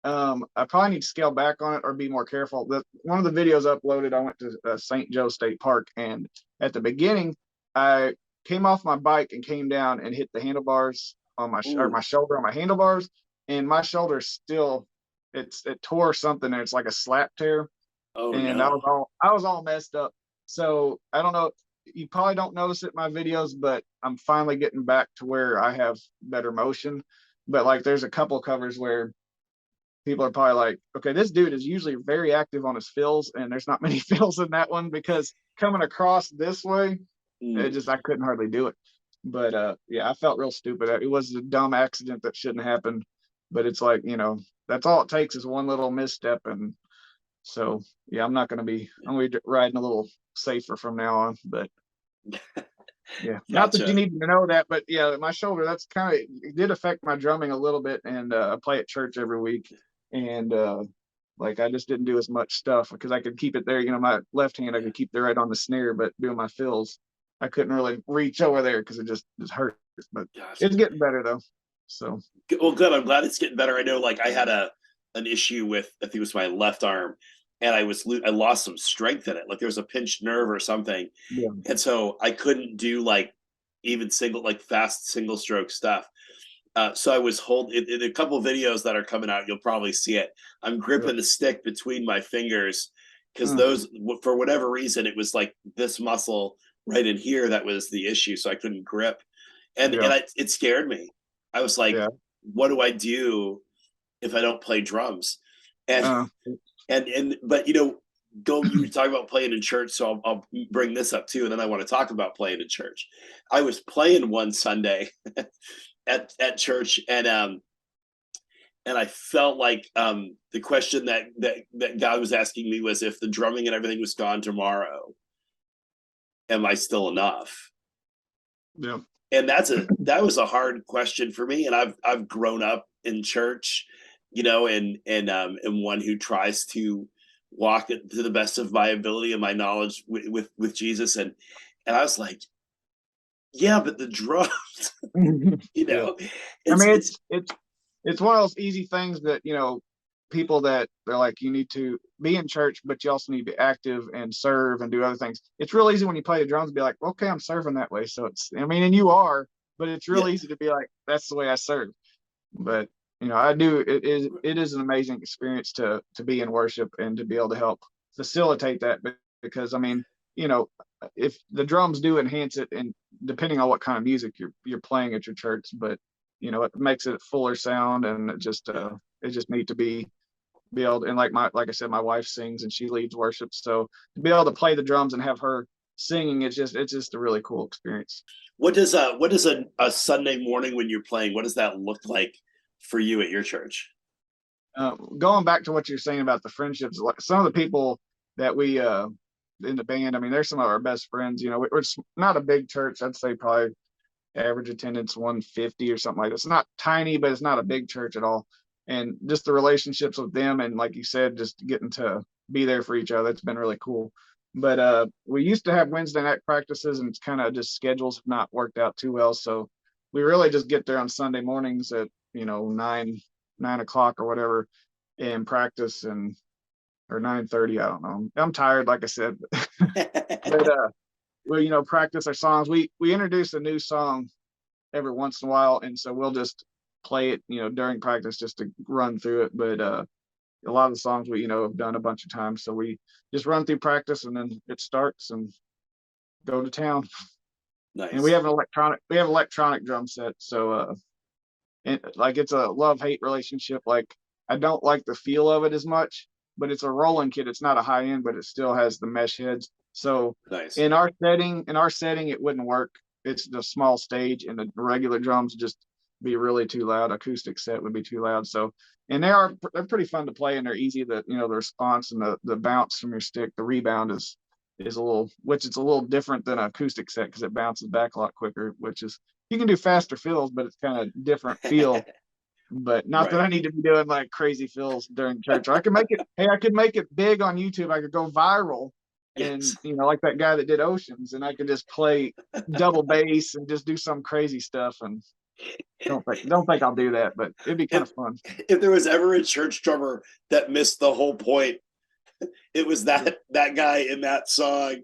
I probably need to scale back on it or be more careful. One of the videos uploaded, I went to St. Joe State Park, and at the beginning, I came off my bike and came down and hit the handlebars on my Ooh. shoulder on my handlebars, and my shoulder still it tore something, and it's like a slap tear, Oh and no. I was all messed up. So I don't know. You probably don't notice it in my videos, but I'm finally getting back to where I have better motion. But like, there's a couple covers where people are probably like, okay, this dude is usually very active on his fills, and there's not many fills in that one because coming across this way, Mm. I couldn't hardly do it. But yeah, I felt real stupid. It was a dumb accident that shouldn't happen. But it's like, that's all it takes is one little misstep. And so yeah, I'm gonna be riding a little safer from now on. But yeah, not that you Gotcha. need to know that, but yeah, my shoulder, that's kind of, it did affect my drumming a little bit. And I play at church every week, and like I just didn't do as much stuff because I could keep it there. My left hand, I Yeah. could keep there right on the snare, but doing my fills, I couldn't really reach over there because it just hurt. But Gotcha. it's getting better though. So Well, good. I'm glad it's getting better. I know, like I had an issue with, I think it was my left arm, and I lost some strength in it. Like there was a pinched nerve or something, yeah, and so I couldn't do like even like fast single stroke stuff. So I was holding in a couple of videos that are coming out. You'll probably see it. I'm yeah, gripping the stick between my fingers because mm, those, for whatever reason, it was like this muscle right in here that was the issue. So I couldn't grip, and yeah, it scared me. I was like, yeah. what do I do if I don't play drums? And Uh, but go, you were talking about playing in church, so I'll bring this up too, and then I want to talk about playing in church. I was playing one Sunday at church, and I felt like the question that God was asking me was, if the drumming and everything was gone tomorrow, am I still enough? yeah, And that was a hard question for me. And I've grown up in church, and one who tries to walk it to the best of my ability and my knowledge with Jesus. And I was like, yeah, but the drums, you yeah. know, I it's mean, it's it's one of those easy things that people that they're like, you need to be in church, but you also need to be active and serve and do other things. It's real easy when you play the drums to be like, okay, I'm serving that way. So I mean, and you are, but it's yeah. real easy to be like, that's the way I serve. But I do. It is an amazing experience to be in worship and to be able to help facilitate that, because I mean, you know, if the drums do enhance it, and depending on what kind of music you're playing at your church, but it makes it fuller sound, and Yeah. it's just neat to be able to, and like I said, my wife sings and she leads worship, so to be able to play the drums and have her singing, it's just a really cool experience. What does a Sunday morning when you're playing, what does that look like for you at your church? Going back to what you're saying about the friendships, like some of the people that we in the band, I mean, they're some of our best friends. We're not a big church. I'd say probably average attendance 150 or something like that. It's not tiny, but it's not a big church at all. And just the relationships with them, and like you said, just getting to be there for each other, it's been really cool. But we used to have Wednesday night practices, and it's kind of just schedules have not worked out too well. So we really just get there on Sunday mornings at 9 o'clock or whatever, and practice, and or 9:30. I don't know. I'm tired, like I said, but we practice our songs. We introduce a new song every once in a while, and so we'll just play it during practice just to run through it. But a lot of the songs we have done a bunch of times, so we just run through practice and then it starts, and go to town. Nice. And we have electronic drum set. So like it's a love-hate relationship. Like I don't like the feel of it as much, but it's a rolling kit. It's not a high end, but it still has the mesh heads. So Nice. in our setting, it wouldn't work. It's the small stage, and the regular drums just be really too loud. Acoustic set would be too loud. So, and they're pretty fun to play, and they're easy. The response and the bounce from your stick, the rebound is a little, which it's a little different than an acoustic set because it bounces back a lot quicker. Which is, you can do faster fills, but it's kind of different feel. But not that I need to be doing like crazy fills during church. Or I could make it. Hey, I could make it big on YouTube. I could go viral, and like that guy that did Oceans, and I could just play double bass and just do some crazy stuff. And don't think I'll do that, but it'd be kind of fun. If there was ever a church drummer that missed the whole point, it was that guy in that song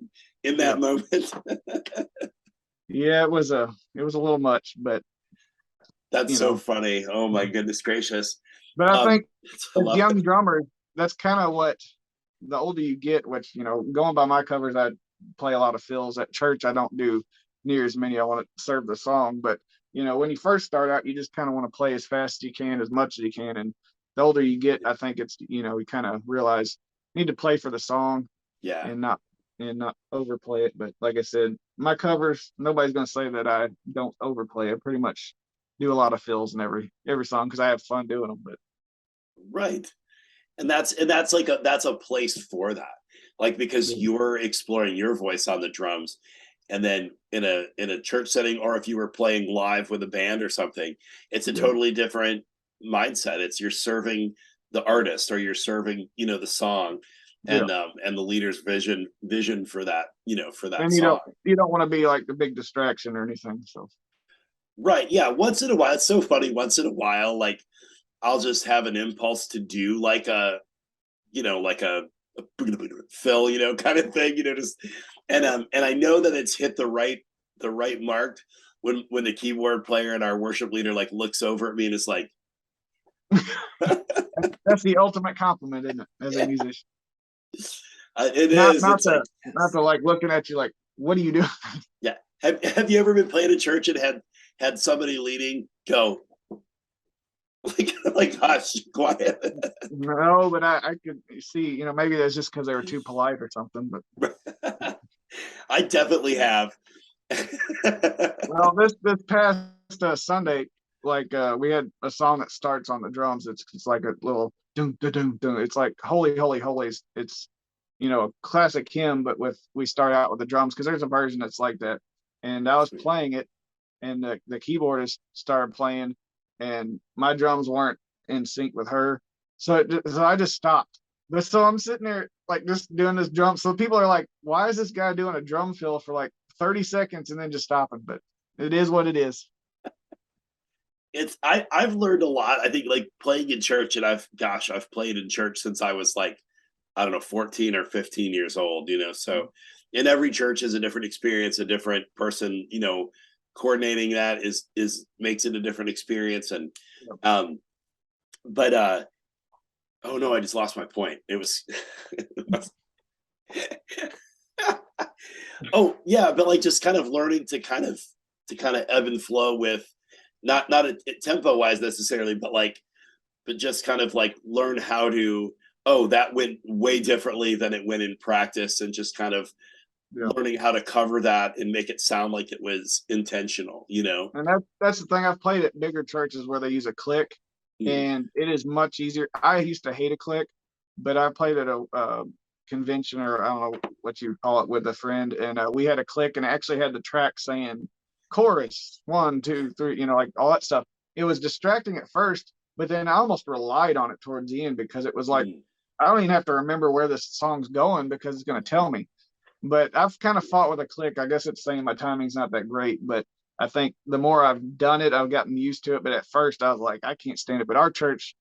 in that moment. Yeah, it was a little much, but that's so funny. Oh my goodness gracious. But I think as young drummers, that's kind of what, the older you get, which, going by my covers, I play a lot of fills. At church, I don't do near as many. I want to serve the song. But, when you first start out, you just kind of want to play as fast as you can, as much as you can. And the older you get, I think it's, you kind of realize you need to play for the song. Yeah. And not overplay it. But like I said, my covers, nobody's going to say that I don't overplay. I pretty much do a lot of fills in every song because I have fun doing them. But right. And that's like that's a place for that, like, because you're exploring your voice on the drums, and then in a church setting, or if you were playing live with a band or something, it's a totally different mindset. It's, you're serving the artist, or you're serving the song, and the leader's vision for that for that and song. You don't want to be like the big distraction or anything. So right, yeah. Once in a while, it's so funny. Once in a while, like, I'll just have an impulse to do like a fill, kind of thing, just, and I know that it's hit the right mark when the keyboard player and our worship leader like looks over at me and is like, that's the ultimate compliment, isn't it, as a musician? It not, is. Not to like looking at you like, what are you doing? Yeah. Have you ever been playing a church and had somebody leading go, like hush, quiet? No, but I could see, maybe that's just because they were too polite or something. But I definitely have. Well, this past Sunday, like we had a song that starts on the drums. It's like a little doom doom doom. It's like holy holy holy. It's a classic hymn, but we start out with the drums because there's a version that's like that. And I was playing it, and the keyboardist started playing, and my drums weren't in sync with her, so I just stopped. But so I'm sitting there like just doing this drum. So people are like, "Why is this guy doing a drum fill for like 30 seconds and then just stopping?" But it is what it is. I've learned a lot. I think, like, playing in church, and I've played in church since I was like, I don't know, 14 or 15 years old. So in every church is a different experience, a different person, coordinating that is makes it a different experience. And but oh no, I just lost my point. It was oh yeah, but like just kind of learning to kind of ebb and flow with, not a tempo wise necessarily, but just kind of like learn how to, that went way differently than it went in practice, and just kind of learning how to cover that and make it sound like it was intentional, And that's the thing. I've played at bigger churches where they use a click, and it is much easier. I used to hate a click, but I played at a convention, or I don't know what you call it, with a friend, and we had a click, and it actually had the track saying chorus 1 2 3, like all that stuff. It was distracting at first, but then I almost relied on it towards the end, because it was like, I don't even have to remember where this song's going because it's going to tell me. But I've kind of fought with a click. I guess it's saying my timing's not that great, but I think the more I've done it, I've gotten used to it. But at first I was like, I can't stand it. But our church,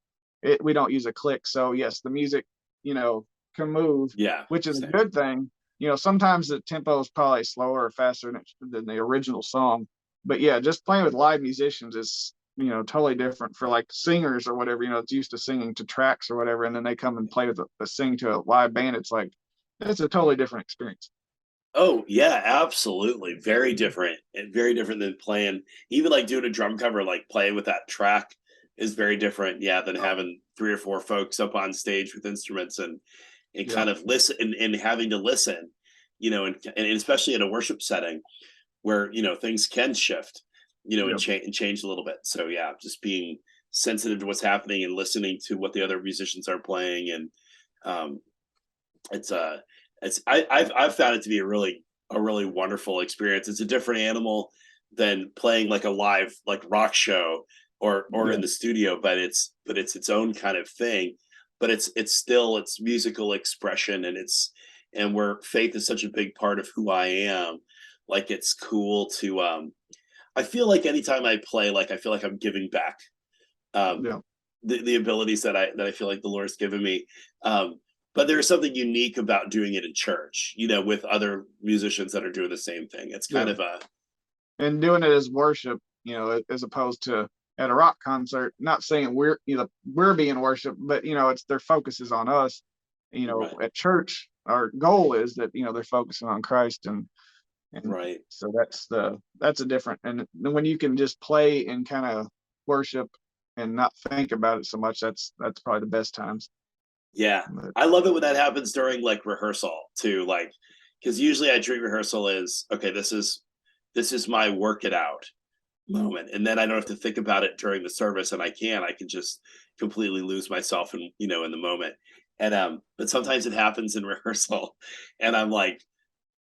we don't use a click. So yes, the music, can move, which is a good thing. Sometimes the tempo is probably slower or faster than the original song. But yeah, just playing with live musicians is, totally different. For like singers or whatever, it's used to singing to tracks or whatever, and then they come and play with sing to a live band. It's like, it's a totally different experience. Oh yeah, absolutely. Very different and very different than playing. Even like doing a drum cover, like playing with that track is very different. Yeah, than having three or four folks up on stage with instruments and Yeah, kind of listen and having to listen, and especially in a worship setting where things can shift, yeah, and change a little bit. So yeah, just being sensitive to what's happening and listening to what the other musicians are playing, and um, it's I've found it to be a really wonderful experience. It's a different animal than playing like a live like rock show or yeah, in the studio, but it's its own kind of thing. But it's still it's musical expression, and where faith is such a big part of who I am. Like it's cool to I feel like anytime I play, like I feel like I'm giving back um, yeah. the abilities that I feel like the Lord's given me. But there's something unique about doing it in church, with other musicians that are doing the same thing. It's kind Yeah. of a And doing it as worship, as opposed to at a rock concert. Not saying we're being worshiped, but it's their focus is on us. right, At church, our goal is that they're focusing on Christ, and right. so that's a different. And then when you can just play and kind of worship and not think about it so much, that's probably the best times. Yeah. But I love it when that happens during like rehearsal too. Like, because usually I treat rehearsal as okay, this is my work it out moment. And then I don't have to think about it during the service, and I can just completely lose myself in the moment. And but sometimes it happens in rehearsal and I'm like,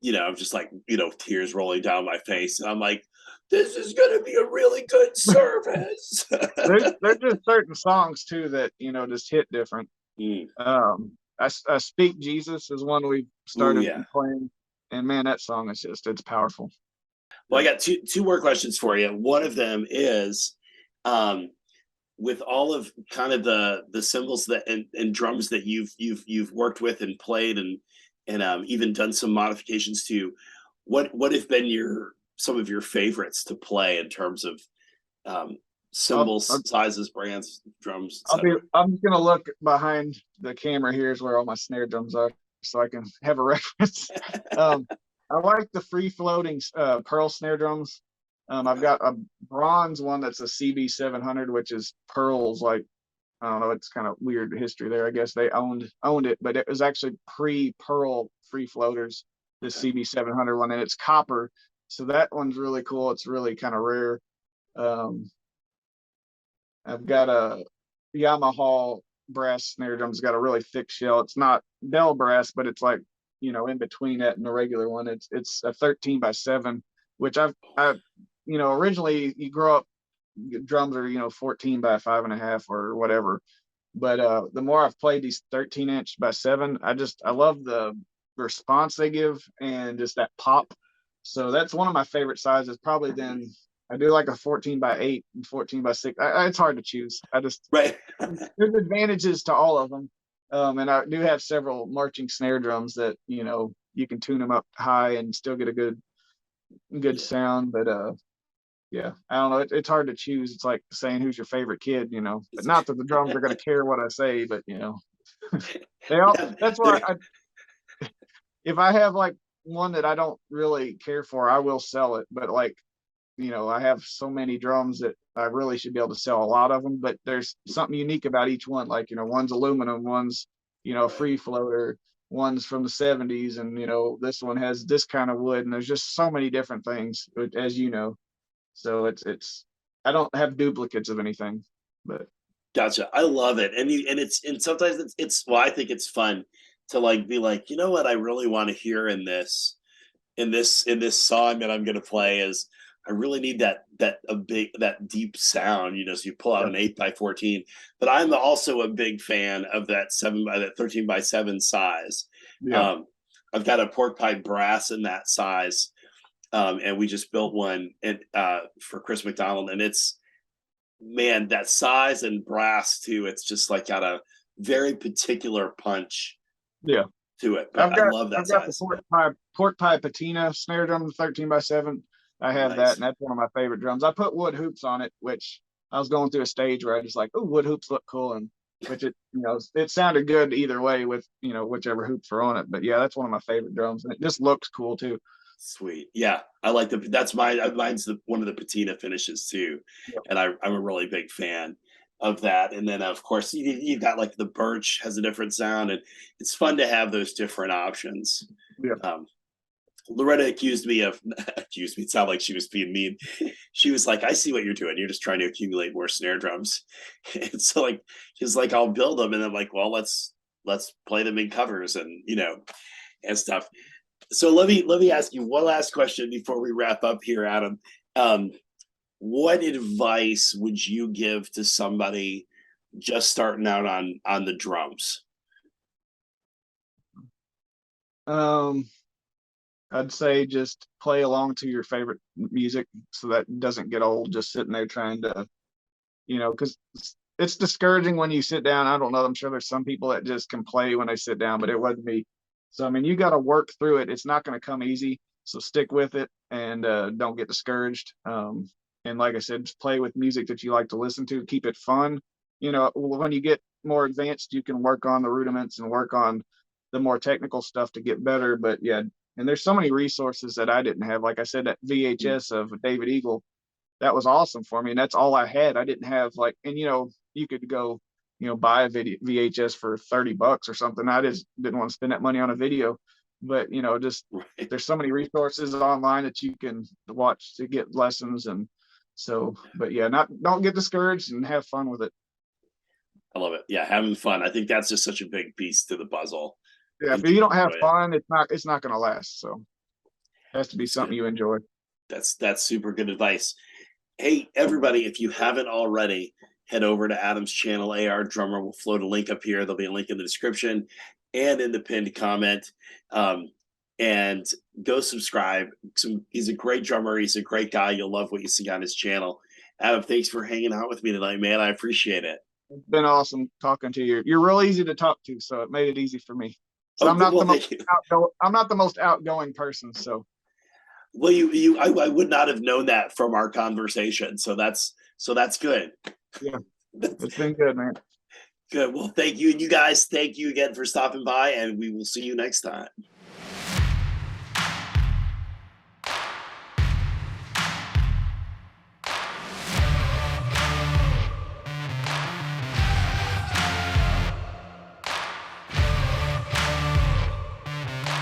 I'm just like, tears rolling down my face. And I'm like, this is gonna be a really good service. there's just certain songs too that just hit different. Mm. I Speak Jesus is one we Ooh, started yeah. playing, and man, that song is it's powerful. Well, I Yeah. got two more questions for you. One of them is um with all of kind of the cymbals that and drums that you've worked with and played and even done some modifications to, what have been your some of your favorites to play in terms of um, I'll, cymbals, I'll sizes, brands, drums, I'll be etc. I'm just gonna look behind the camera. Here's where all my snare drums are, so I can have a reference. um, I like the free floating pearl snare drums. I've Okay, got a bronze one that's a CB 700, which is pearls. Like, I don't know, it's kind of weird history there. I guess they owned it, but it was actually pre-pearl free floaters, the okay, CB 700 one, and it's copper. So that one's really cool. It's really kind of rare. Um, I've got a Yamaha brass snare drum's got a really thick shell. It's not bell brass, but it's like in between that and the regular one. It's a 13x7, which originally you grow up drums are 14 by 5.5 or whatever. But the more I've played these 13-inch by 7, I love the response they give and just that pop. So that's one of my favorite sizes. Probably then I do like a 14x8 and 14x6. It's hard to choose. right. There's advantages to all of them. And I do have several marching snare drums that you can tune them up high and still get a good Yeah. sound. But yeah, I don't know. It's hard to choose. It's like saying who's your favorite kid, But not that the drums are going to care what I say, but they all. Yeah, That's why there- if I have like one that I don't really care for, I will sell it. But like I have so many drums that I really should be able to sell a lot of them. But there's something unique about each one. Like one's aluminum, one's right. free floater, one's from the 70s, and this one has this kind of wood. And there's just so many different things, as you know. So it's I don't have duplicates of anything, but Gotcha. I love it. And sometimes well, I think it's fun to like be like, you know what I really want to hear in this song that I'm gonna play is I really need that deep sound, so you pull out yeah, an 8x14. But I'm also a big fan of that 13x7 size. yeah, Um, I've got a pork pie brass in that size. And we just built one for Chris McDonald, and it's man, that size and brass too. It's just like got a very particular punch yeah. to it. But I've I got love that I've got the size. pork pie patina snare drum, 13x7. I have that, Nice. and that's one of my favorite drums. I put wood hoops on it, which I was going through a stage where I just like, oh, wood hoops look cool, and which it sounded good either way with whichever hoops are on it. But yeah, that's one of my favorite drums, and it just looks cool too. Sweet. Yeah. I like that's mine's one of the patina finishes too. Yep. And I'm a really big fan of that. And then of course you've got like the birch has a different sound, and it's fun to have those different options. Yeah. Loretta accused me, it sounded like she was being mean. She was like, I see what you're doing. You're just trying to accumulate more snare drums. And so like, she's like, I'll build them. And I'm like, well, let's play them in covers and, and stuff. So let me ask you one last question before we wrap up here, Adam. What advice would you give to somebody just starting out on the drums? I'd say just play along to your favorite music so that doesn't get old just sitting there trying to, because it's discouraging when you sit down. I don't know. I'm sure there's some people that just can play when they sit down, but it wasn't me. So, I mean, you got to work through it. It's not going to come easy. So stick with it and don't get discouraged. And like I said, just play with music that you like to listen to. Keep it fun. When you get more advanced, you can work on the rudiments and work on the more technical stuff to get better. But yeah, and there's so many resources that I didn't have. Like I said, that VHS of David Eagle, that was awesome for me. And that's all I had. I didn't have and you could go, buy a VHS for $30 or something. I just didn't want to spend that money on a video. But, just Right. there's so many resources online that you can watch to get lessons. And so, but yeah, don't get discouraged and have fun with it. I love it. Yeah, having fun. I think that's just such a big piece to the puzzle. Yeah, if you don't have fun, it's not going to last. So it has to be something you enjoy. That's super good advice. Hey, everybody, if you haven't already, head over to Adam's channel, AR Drummer. We'll float a link up here. There'll be a link in the description and in the pinned comment. And go subscribe. He's a great drummer. He's a great guy. You'll love what you see on his channel. Adam, thanks for hanging out with me tonight, man. I appreciate it. It's been awesome talking to you. You're real easy to talk to, so it made it easy for me. So I'm not the most outgoing person. So well, I would not have known that from our conversation. So that's good. Yeah, it's been good, man. Good. Well, thank you. And you guys, thank you again for stopping by, and we will see you next time.